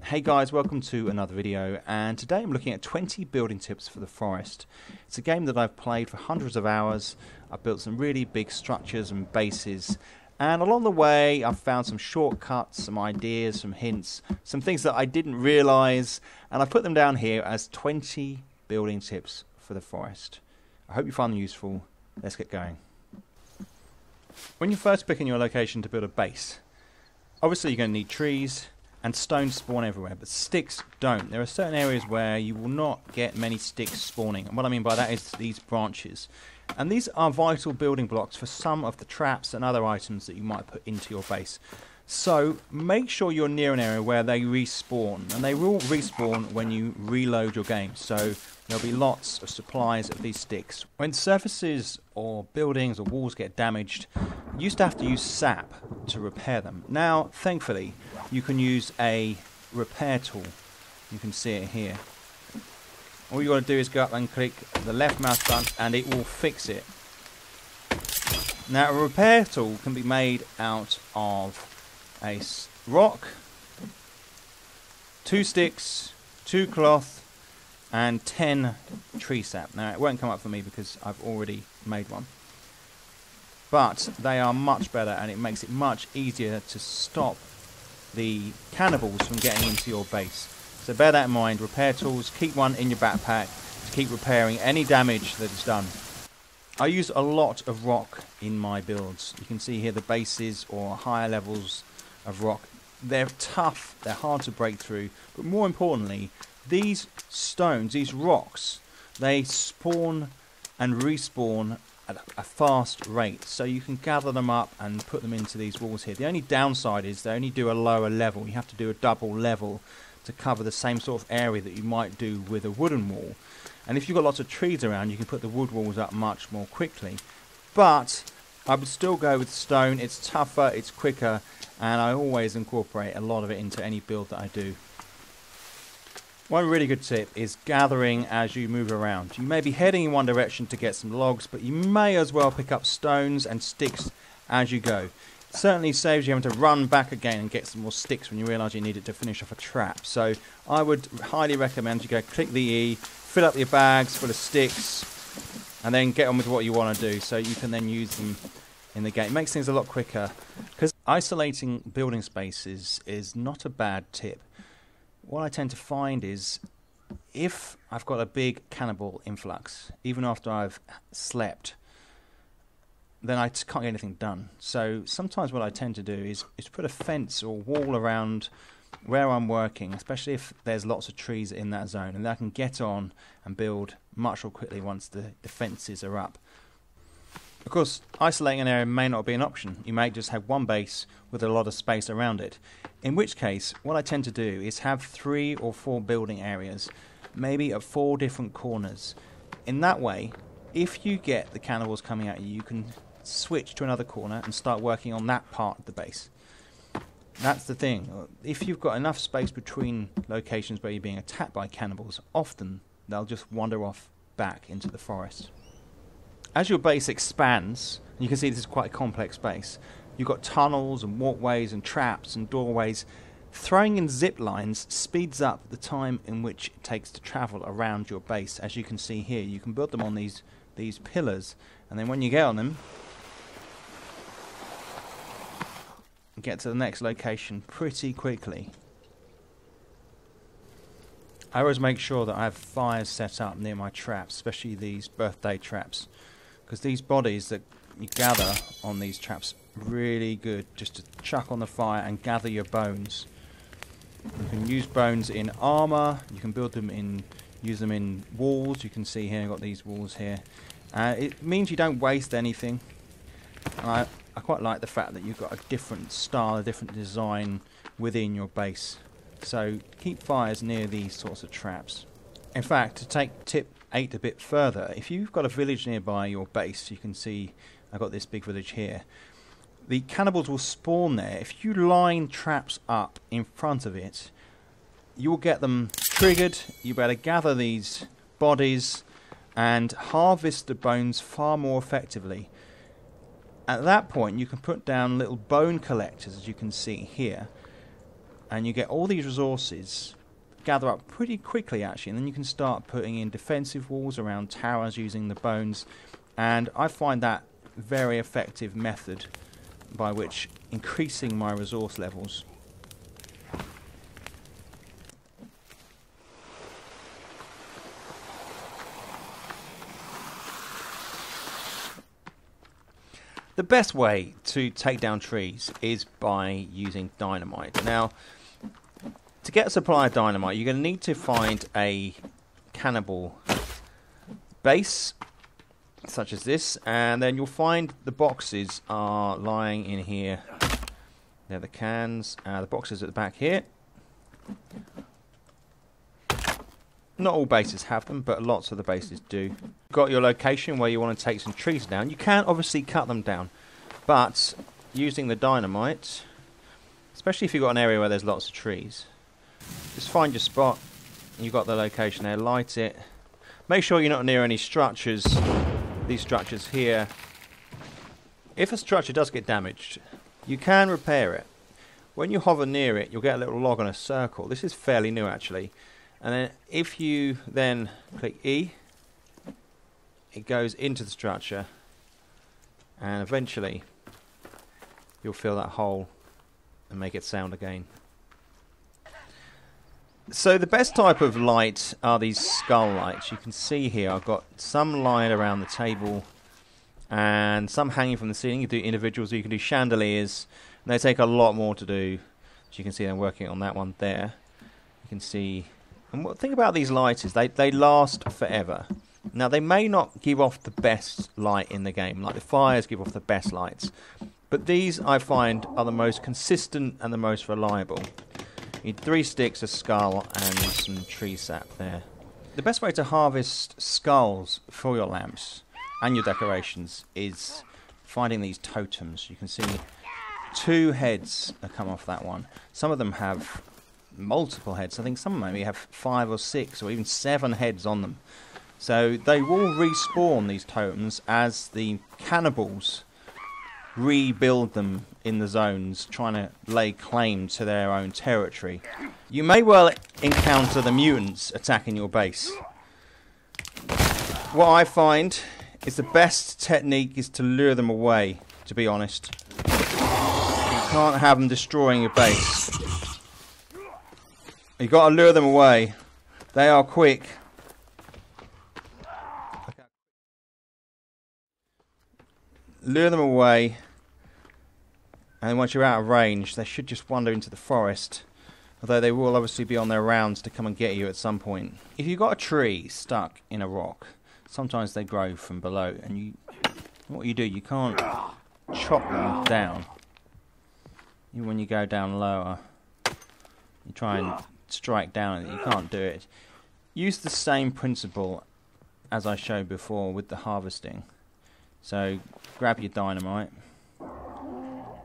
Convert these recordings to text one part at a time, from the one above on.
Hey guys, welcome to another video, and today I'm looking at 20 building tips for the forest. It's a game that I've played for hundreds of hours. I've built some really big structures and bases, and along the way I've found some shortcuts, some ideas, some hints, some things that I didn't realise, and I've put them down here as 20 building tips for the forest. I hope you find them useful. Let's get going. When you're first picking your location to build a base, obviously you're going to need trees, and stones spawn everywhere, but sticks don't. There are certain areas where you will not get many sticks spawning, and what I mean by that is these branches. And these are vital building blocks for some of the traps and other items that you might put into your base. So make sure you're near an area where they respawn, and they will respawn when you reload your game. So there'll be lots of supplies of these sticks. When surfaces or buildings or walls get damaged, you used to have to use sap to repair them. Now, thankfully, you can use a repair tool. You can see it here. All you got to do is go up and click the left mouse button and it will fix it. Now, a repair tool can be made out of a rock, 2 sticks, 2 cloth, and 10 tree sap. Now, it won't come up for me because I've already made one. But they are much better, and it makes it much easier to stop the cannibals from getting into your base. So bear that in mind. Repair tools, keep one in your backpack to keep repairing any damage that is done. I use a lot of rock in my builds. You can see here the bases or higher levels of rock. They're tough, they're hard to break through, but more importantly, these stones, these rocks, they spawn and respawn at a fast rate, so you can gather them up and put them into these walls here. The only downside is they only do a lower level. You have to do a double level to cover the same sort of area that you might do with a wooden wall. And if you've got lots of trees around, you can put the wood walls up much more quickly. But I would still go with stone. It's tougher, it's quicker, and I always incorporate a lot of it into any build that I do. One really good tip is gathering as you move around. You may be heading in one direction to get some logs, but you may as well pick up stones and sticks as you go. It certainly saves you having to run back again and get some more sticks when you realise you need it to finish off a trap. So I would highly recommend you go click the E, fill up your bags full of sticks, and then get on with what you want to do so you can then use them in the game. It makes things a lot quicker, because isolating building spaces is not a bad tip. What I tend to find is, if I've got a big cannibal influx, even after I've slept, then I just can't get anything done. So sometimes what I tend to do is put a fence or wall around where I'm working, especially if there's lots of trees in that zone, and then I can get on and build much more quickly once the fences are up. Of course, isolating an area may not be an option. You may just have one base with a lot of space around it. In which case, what I tend to do is have 3 or 4 building areas, maybe at 4 different corners. In that way, if you get the cannibals coming at you, you can switch to another corner and start working on that part of the base. That's the thing. If you've got enough space between locations where you're being attacked by cannibals, often they'll just wander off back into the forest. As your base expands, and you can see this is quite a complex base, you've got tunnels and walkways and traps and doorways. Throwing in zip lines speeds up the time in which it takes to travel around your base. As you can see here, you can build them on these pillars, and then when you get on them, get to the next location pretty quickly. I always make sure that I have fires set up near my traps, especially these birthday traps, because these bodies that you gather on these traps are really good just to chuck on the fire and gather your bones. You can use bones in armor, you can build them in, use them in walls. You can see here I've got these walls here. It means you don't waste anything. And I quite like the fact that you've got a different style, a different design within your base. So keep fires near these sorts of traps. In fact, to take tip 8 a bit further, if you've got a village nearby your base, you can see I've got this big village here. The cannibals will spawn there. If you line traps up in front of it, you will get them triggered. You better gather these bodies and harvest the bones far more effectively. At that point, you can put down little bone collectors, as you can see here, and you get all these resources gather up pretty quickly actually, and then you can start putting in defensive walls around towers using the bones, and I find that very effective method by which increasing my resource levels. The best way to take down trees is by using dynamite. Now, to get a supply of dynamite, you're going to need to find a cannibal base, such as this, and then you'll find the boxes are lying in here. They're the cans, the boxes at the back here. Not all bases have them, but lots of the bases do. You've got your location where you want to take some trees down. You can obviously cut them down, but using the dynamite, especially if you've got an area where there's lots of trees, just find your spot. You've got the location there, light it. Make sure you're not near any structures. These structures here. If a structure does get damaged, you can repair it. When you hover near it, you'll get a little log on a circle. This is fairly new actually. And then if you then click E, it goes into the structure, and eventually you'll fill that hole and make it sound again. So the best type of light are these skull lights. You can see here I've got some lying around the table and some hanging from the ceiling. You can do individuals, or you can do chandeliers, and they take a lot more to do. As you can see, I'm working on that one there. You can see. And what thing about these lights is they last forever. Now they may not give off the best light in the game, like the fires give off the best lights, but these I find are the most consistent and the most reliable. You need 3 sticks, a skull, and some tree sap there. The best way to harvest skulls for your lamps and your decorations is finding these totems. You can see 2 heads that come off that one. Some of them have multiple heads. I think some maybe have 5 or 6 or even 7 heads on them. So they will respawn, these totems, as the cannibals rebuild them in the zones, trying to lay claim to their own territory. You may well encounter the mutants attacking your base. What I find is the best technique is to lure them away, to be honest. You can't have them destroying your base. You've got to lure them away. They are quick. Lure them away. And once you're out of range, they should just wander into the forest. Although they will obviously be on their rounds to come and get you at some point. If you've got a tree stuck in a rock, sometimes they grow from below. And what you do, you can't chop them down. Even when you go down lower, you try and strike down at it, you can't do it. Use the same principle as I showed before with the harvesting. So grab your dynamite.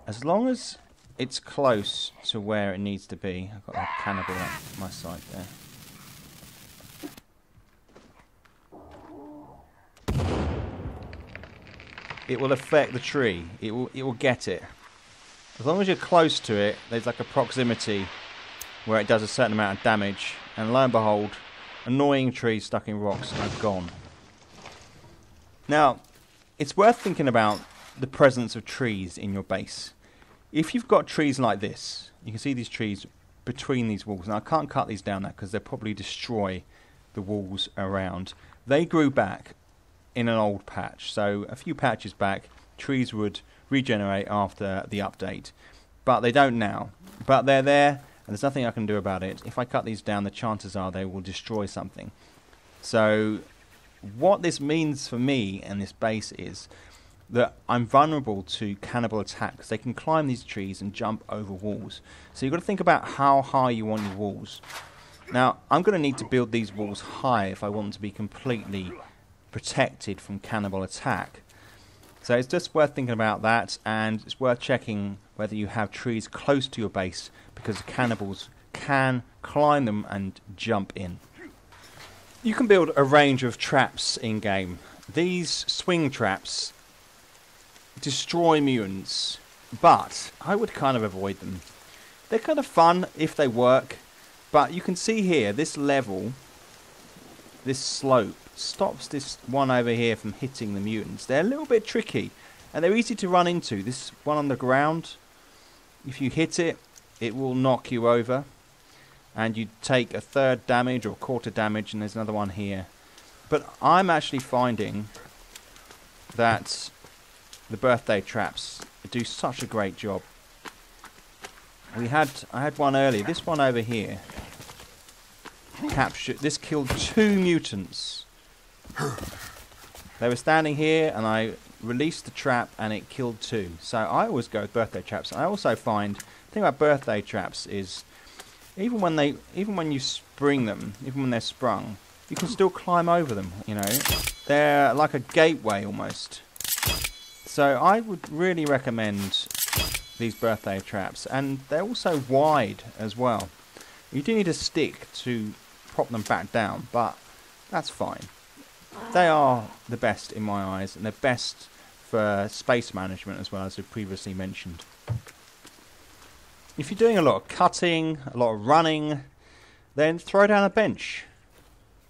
As long as it's close to where it needs to be. I've got a cannibal at my side there. It will affect the tree. It will get it. As long as you're close to it, there's like a proximity where it does a certain amount of damage, and lo and behold, annoying trees stuck in rocks are gone. Now, it's worth thinking about the presence of trees in your base. If you've got trees like this, you can see these trees between these walls. Now I can't cut these down now because they'll probably destroy the walls around. They grew back in an old patch, so a few patches back, trees would regenerate after the update, but they don't now. But they're there, and there's nothing I can do about it. If I cut these down, the chances are they will destroy something. So what this means for me and this base is that I'm vulnerable to cannibal attacks. They can climb these trees and jump over walls. So you've got to think about how high you want your walls. Now, I'm going to need to build these walls high if I want them to be completely protected from cannibal attack. So it's just worth thinking about that, and it's worth checking whether you have trees close to your base, because the cannibals can climb them and jump in. You can build a range of traps in-game. These swing traps destroy mutants, but I would kind of avoid them. They're kind of fun if they work, but you can see here, this level, this slope, stops this one over here from hitting the mutants. They're a little bit tricky, and they're easy to run into. This one on the ground, if you hit it, it will knock you over, and you take a third damage or quarter damage, and there's another one here. But I'm actually finding that the birthday traps do such a great job. I had one earlier. This one over here captured. This killed 2 mutants. They were standing here, and I released the trap, and it killed 2. So I always go with birthday traps. I also find the thing about birthday traps is even when you spring them, even when they're sprung, you can still climb over them. You know, they're like a gateway almost. So I would really recommend these birthday traps, and they're also wide as well. You do need a stick to prop them back down, but that's fine. They are the best in my eyes, and they're best for space management as well, as we previously mentioned. If you're doing a lot of cutting, a lot of running, then throw down a bench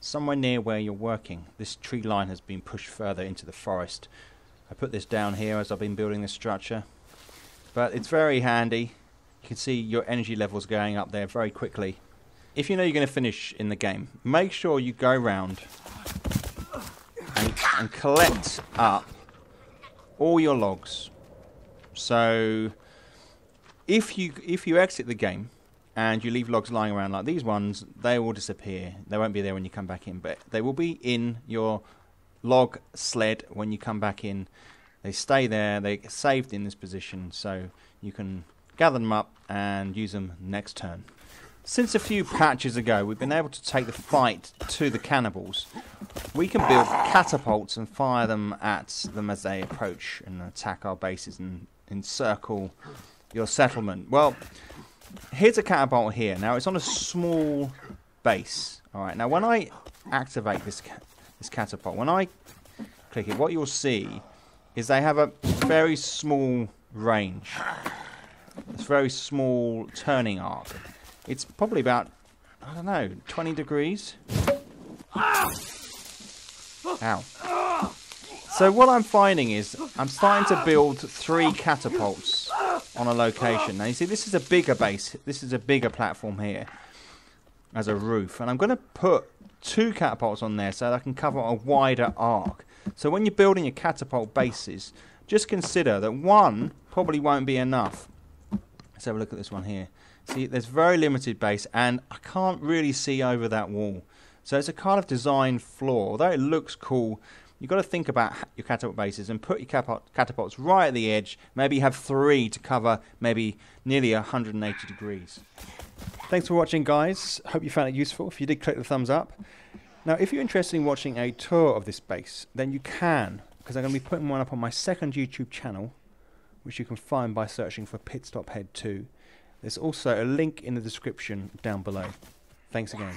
somewhere near where you're working. This tree line has been pushed further into the forest. I put this down here as I've been building this structure, but it's very handy. You can see your energy levels going up there very quickly. If you know you're going to finish in the game, make sure you go round and collect up all your logs. So if you exit the game and you leave logs lying around like these ones, they will disappear. They won't be there when you come back in, but they will be in your log sled when you come back in. They stay there, they get saved in this position, so you can gather them up and use them next turn. Since a few patches ago we've been able to take the fight to the cannibals. We can build catapults and fire them at them as they approach and attack our bases and encircle your settlement. Well, here's a catapult here. Now it's on a small base. Alright, now when I activate this catapult, when I click it, what you'll see is they have a very small range. It's a very small turning arc. It's probably about, I don't know, 20 degrees. Ow. So what I'm finding is I'm starting to build 3 catapults on a location. Now you see this is a bigger base. This is a bigger platform here as a roof. And I'm going to put 2 catapults on there so that I can cover a wider arc. So when you're building your catapult bases, just consider that 1 probably won't be enough. Let's have a look at this one here. See, there's very limited base, and I can't really see over that wall. So it's a kind of design flaw. Although it looks cool, you've got to think about your catapult bases and put your catapults right at the edge. Maybe have 3 to cover maybe nearly 180 degrees. Thanks for watching, guys. Hope you found it useful. If you did, click the thumbs up. Now, if you're interested in watching a tour of this base, then you can, because I'm going to be putting one up on my second YouTube channel, which you can find by searching for Pit Stop Head 2. There's also a link in the description down below. Thanks again.